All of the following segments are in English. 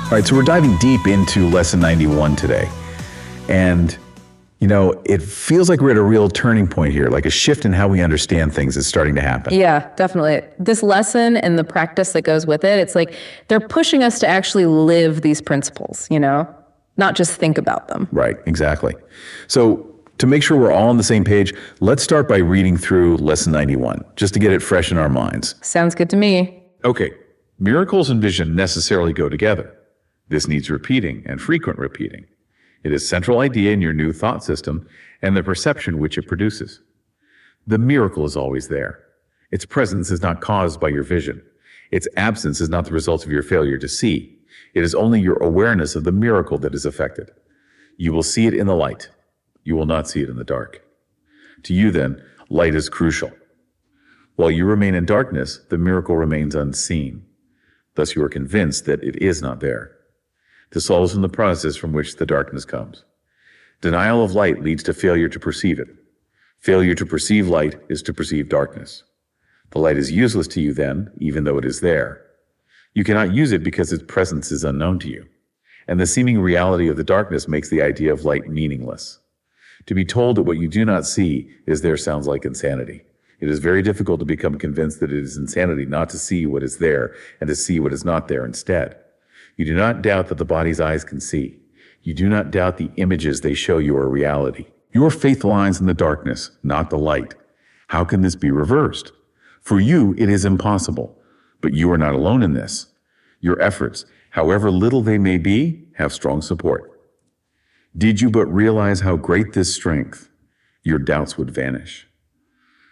All right, so we're diving deep into lesson 91 today. And, it feels like we're at a real turning point here, like a shift in how we understand things is starting to happen. Yeah, definitely. This lesson and the practice that goes with it, it's like they're pushing us to actually live these principles, not just think about them. Right, exactly. So to make sure we're all on the same page, let's start by reading through lesson 91, just to get it fresh in our minds. Sounds good to me. Okay, miracles and vision necessarily go together. This needs repeating and frequent repeating. It is a central idea in your new thought system and the perception which it produces. The miracle is always there. Its presence is not caused by your vision. Its absence is not the result of your failure to see. It is only your awareness of the miracle that is affected. You will see it in the light. You will not see it in the dark. To you, then, light is crucial. While you remain in darkness, the miracle remains unseen. Thus, you are convinced that it is not there. This follows from the process from which the darkness comes. Denial of light leads to failure to perceive it. Failure to perceive light is to perceive darkness. The light is useless to you then, even though it is there. You cannot use it because its presence is unknown to you. And the seeming reality of the darkness makes the idea of light meaningless. To be told that what you do not see is there sounds like insanity. It is very difficult to become convinced that it is insanity not to see what is there and to see what is not there instead. You do not doubt that the body's eyes can see. You do not doubt the images they show you are reality. Your faith lies in the darkness, not the light. How can this be reversed? For you, it is impossible, but you are not alone in this. Your efforts, however little they may be, have strong support. Did you but realize how great this strength, your doubts would vanish.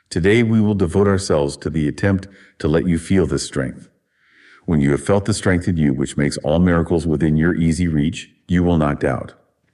Today we will devote ourselves to the attempt to let you feel this strength. When you have felt the strength in you, which makes all miracles within your easy reach, you will not doubt.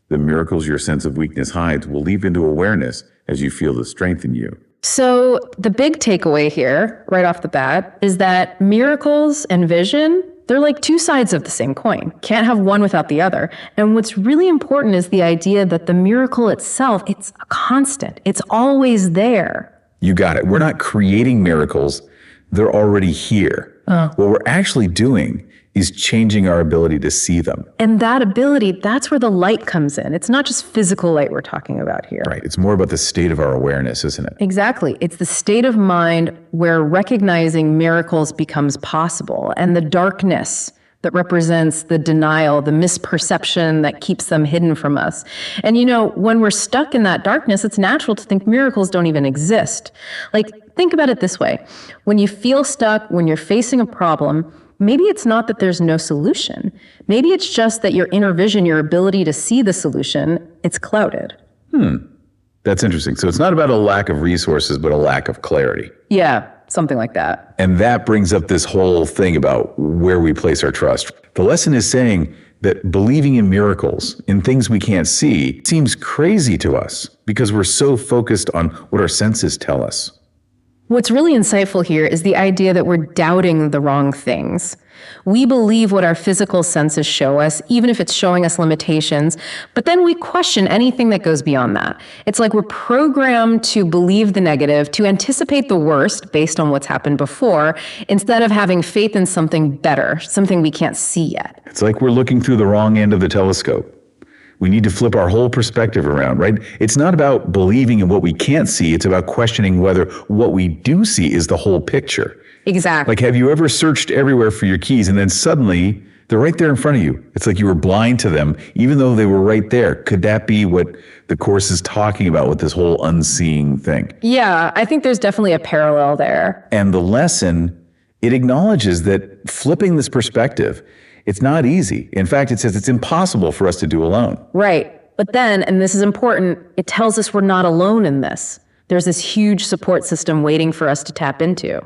The miracles your sense of weakness hides will leap into awareness as you feel the strength in you. So the big takeaway here, right off the bat, is that miracles and vision, they're like two sides of the same coin. Can't have one without the other. And what's really important is the idea that the miracle itself, it's a constant. It's always there. You got it. We're not creating miracles. They're already here. What we're actually doing is changing our ability to see them. And that ability, that's where the light comes in. It's not just physical light we're talking about here. Right. It's more about the state of our awareness, isn't it? Exactly. It's the state of mind where recognizing miracles becomes possible, and the darkness that represents the denial, the misperception that keeps them hidden from us. And when we're stuck in that darkness, it's natural to think miracles don't even exist. Like, think about it this way. When you feel stuck, when you're facing a problem, maybe it's not that there's no solution. Maybe it's just that your inner vision, your ability to see the solution, it's clouded. That's interesting. So it's not about a lack of resources, but a lack of clarity. Yeah, something like that. And that brings up this whole thing about where we place our trust. The lesson is saying that believing in miracles, in things we can't see, seems crazy to us because we're so focused on what our senses tell us. What's really insightful here is the idea that we're doubting the wrong things. We believe what our physical senses show us, even if it's showing us limitations, but then we question anything that goes beyond that. It's like we're programmed to believe the negative, to anticipate the worst based on what's happened before, instead of having faith in something better, something we can't see yet. It's like we're looking through the wrong end of the telescope. We need to flip our whole perspective around, right? It's not about believing in what we can't see. It's about questioning whether what we do see is the whole picture. Exactly. Like, have you ever searched everywhere for your keys and then suddenly they're right there in front of you? It's like you were blind to them, even though they were right there. Could that be what the Course is talking about with this whole unseeing thing? Yeah, I think there's definitely a parallel there. And the lesson, it acknowledges that flipping this perspective, it's not easy. In fact, it says it's impossible for us to do alone. Right. But then, and this is important, it tells us we're not alone in this. There's this huge support system waiting for us to tap into.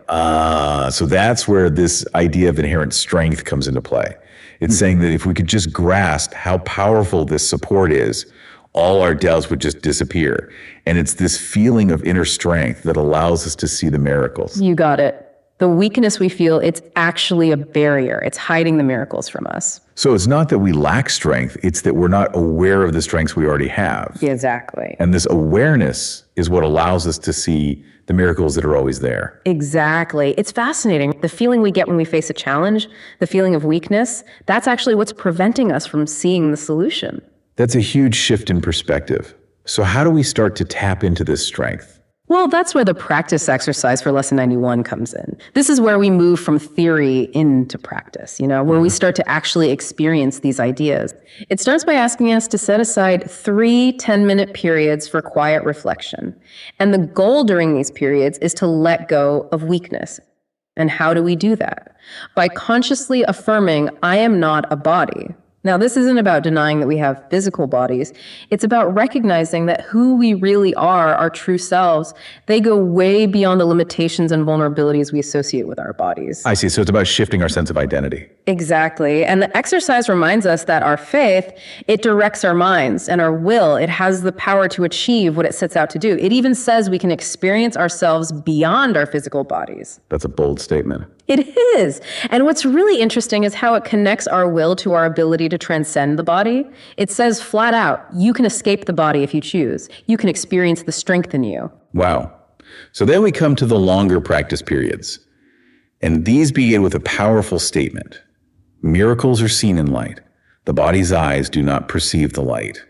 So that's where this idea of inherent strength comes into play. It's saying that if we could just grasp how powerful this support is, all our doubts would just disappear. And it's this feeling of inner strength that allows us to see the miracles. You got it. The weakness we feel, it's actually a barrier. It's hiding the miracles from us. So it's not that we lack strength, it's that we're not aware of the strengths we already have. Exactly. And this awareness is what allows us to see the miracles that are always there. Exactly. It's fascinating. The feeling we get when we face a challenge, the feeling of weakness, that's actually what's preventing us from seeing the solution. That's a huge shift in perspective. So how do we start to tap into this strength? Well, that's where the practice exercise for Lesson 91 comes in. This is where we move from theory into practice, where we start to actually experience these ideas. It starts by asking us to set aside 3 10-minute periods for quiet reflection. And the goal during these periods is to let go of weakness. And how do we do that? By consciously affirming, I am not a body. Now, this isn't about denying that we have physical bodies. It's about recognizing that who we really are, our true selves, they go way beyond the limitations and vulnerabilities we associate with our bodies. I see. So it's about shifting our sense of identity. Exactly. And the exercise reminds us that our faith, it directs our minds and our will. It has the power to achieve what it sets out to do. It even says we can experience ourselves beyond our physical bodies. That's a bold statement. It is. And what's really interesting is how it connects our will to our ability to transcend the body. It says flat out, you can escape the body if you choose. You can experience the strength in you. Wow. So then we come to the longer practice periods. And these begin with a powerful statement. Miracles are seen in light. The body's eyes do not perceive the light.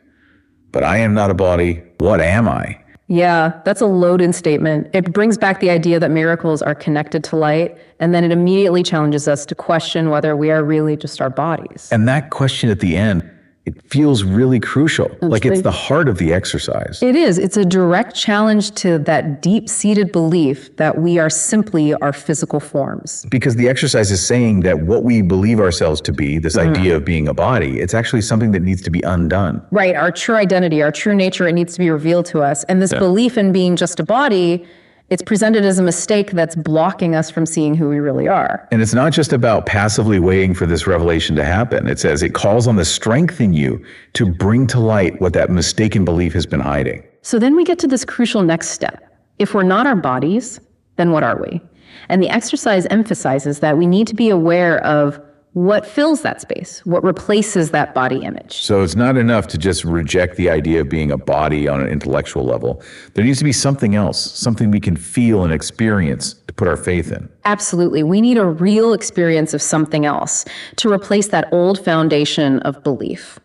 But I am not a body. What am I? Yeah, that's a loaded statement. It brings back the idea that miracles are connected to light, and then it immediately challenges us to question whether we are really just our bodies. And that question at the end, it feels really crucial. Like it's the heart of the exercise. It is. It's a direct challenge to that deep-seated belief that we are simply our physical forms. Because the exercise is saying that what we believe ourselves to be, this idea of being a body, it's actually something that needs to be undone. Right. Our true identity, our true nature, it needs to be revealed to us. And this belief in being just a body, it's presented as a mistake that's blocking us from seeing who we really are. And it's not just about passively waiting for this revelation to happen. It says it calls on the strength in you to bring to light what that mistaken belief has been hiding. So then we get to this crucial next step. If we're not our bodies, then what are we? And the exercise emphasizes that we need to be aware of what fills that space, what replaces that body image. So it's not enough to just reject the idea of being a body on an intellectual level. There needs to be something else, something we can feel and experience to put our faith in. Absolutely. We need a real experience of something else to replace that old foundation of belief.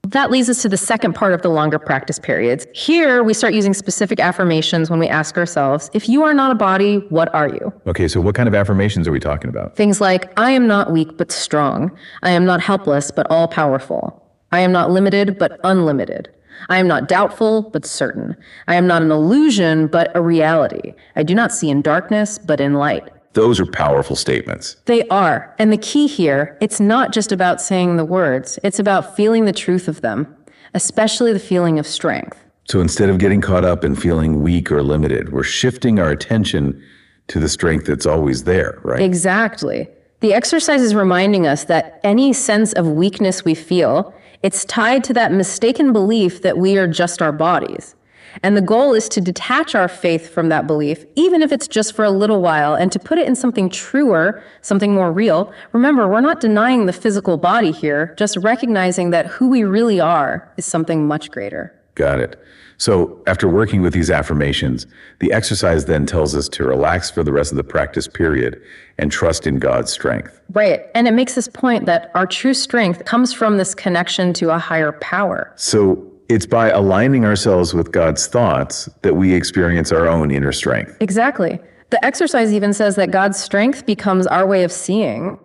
That leads us to the second part of the longer practice periods. Here, we start using specific affirmations when we ask ourselves, if you are not a body, what are you? Okay, so what kind of affirmations are we talking about? Things like, I am not weak but strong. I am not helpless but all-powerful. I am not limited but unlimited. I am not doubtful but certain. I am not an illusion but a reality. I do not see in darkness but in light. Those are powerful statements. They are. And the key here, it's not just about saying the words. It's about feeling the truth of them, especially the feeling of strength. So instead of getting caught up in feeling weak or limited, we're shifting our attention to the strength that's always there, right? Exactly. The exercise is reminding us that any sense of weakness we feel, it's tied to that mistaken belief that we are just our bodies. And the goal is to detach our faith from that belief, even if it's just for a little while, and to put it in something truer, something more real. Remember, we're not denying the physical body here, just recognizing that who we really are is something much greater. Got it. So after working with these affirmations, the exercise then tells us to relax for the rest of the practice period and trust in God's strength. Right. And it makes this point that our true strength comes from this connection to a higher power. So it's by aligning ourselves with God's thoughts that we experience our own inner strength. Exactly. The exercise even says that God's strength becomes our way of seeing.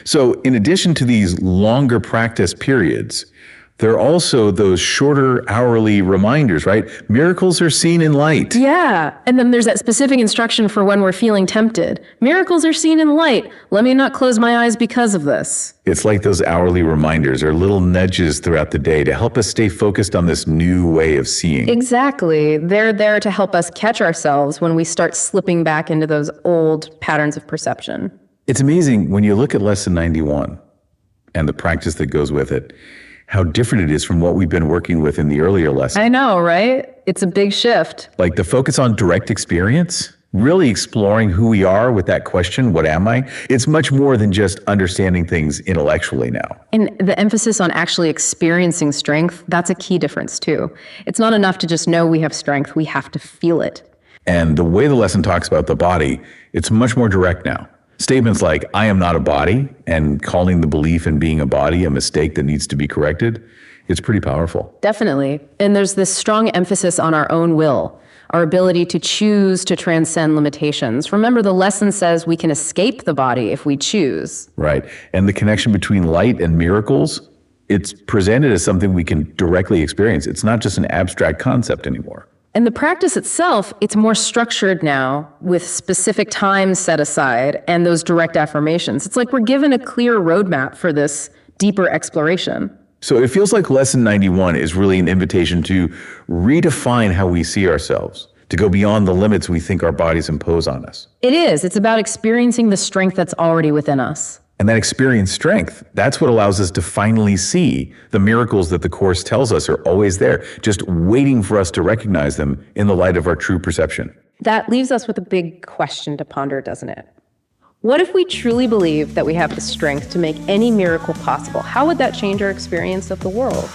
So in addition to these longer practice periods, there are also those shorter hourly reminders, right? Miracles are seen in light. Yeah. And then there's that specific instruction for when we're feeling tempted. Miracles are seen in light. Let me not close my eyes because of this. It's like those hourly reminders or little nudges throughout the day to help us stay focused on this new way of seeing. Exactly. They're there to help us catch ourselves when we start slipping back into those old patterns of perception. It's amazing when you look at Lesson 91 and the practice that goes with it, how different it is from what we've been working with in the earlier lesson. I know, right? It's a big shift. Like the focus on direct experience, really exploring who we are with that question, what am I? It's much more than just understanding things intellectually now. And the emphasis on actually experiencing strength, that's a key difference too. It's not enough to just know we have strength, we have to feel it. And the way the lesson talks about the body, it's much more direct now. Statements like, I am not a body, and calling the belief in being a body a mistake that needs to be corrected, it's pretty powerful. Definitely. And there's this strong emphasis on our own will, our ability to choose to transcend limitations. Remember, the lesson says we can escape the body if we choose. Right. And the connection between light and miracles, it's presented as something we can directly experience. It's not just an abstract concept anymore. And the practice itself, it's more structured now with specific times set aside and those direct affirmations. It's like we're given a clear roadmap for this deeper exploration. So it feels like Lesson 91 is really an invitation to redefine how we see ourselves, to go beyond the limits we think our bodies impose on us. It is. It's about experiencing the strength that's already within us. And that experienced strength, that's what allows us to finally see the miracles that the Course tells us are always there, just waiting for us to recognize them in the light of our true perception. That leaves us with a big question to ponder, doesn't it? What if we truly believe that we have the strength to make any miracle possible? How would that change our experience of the world?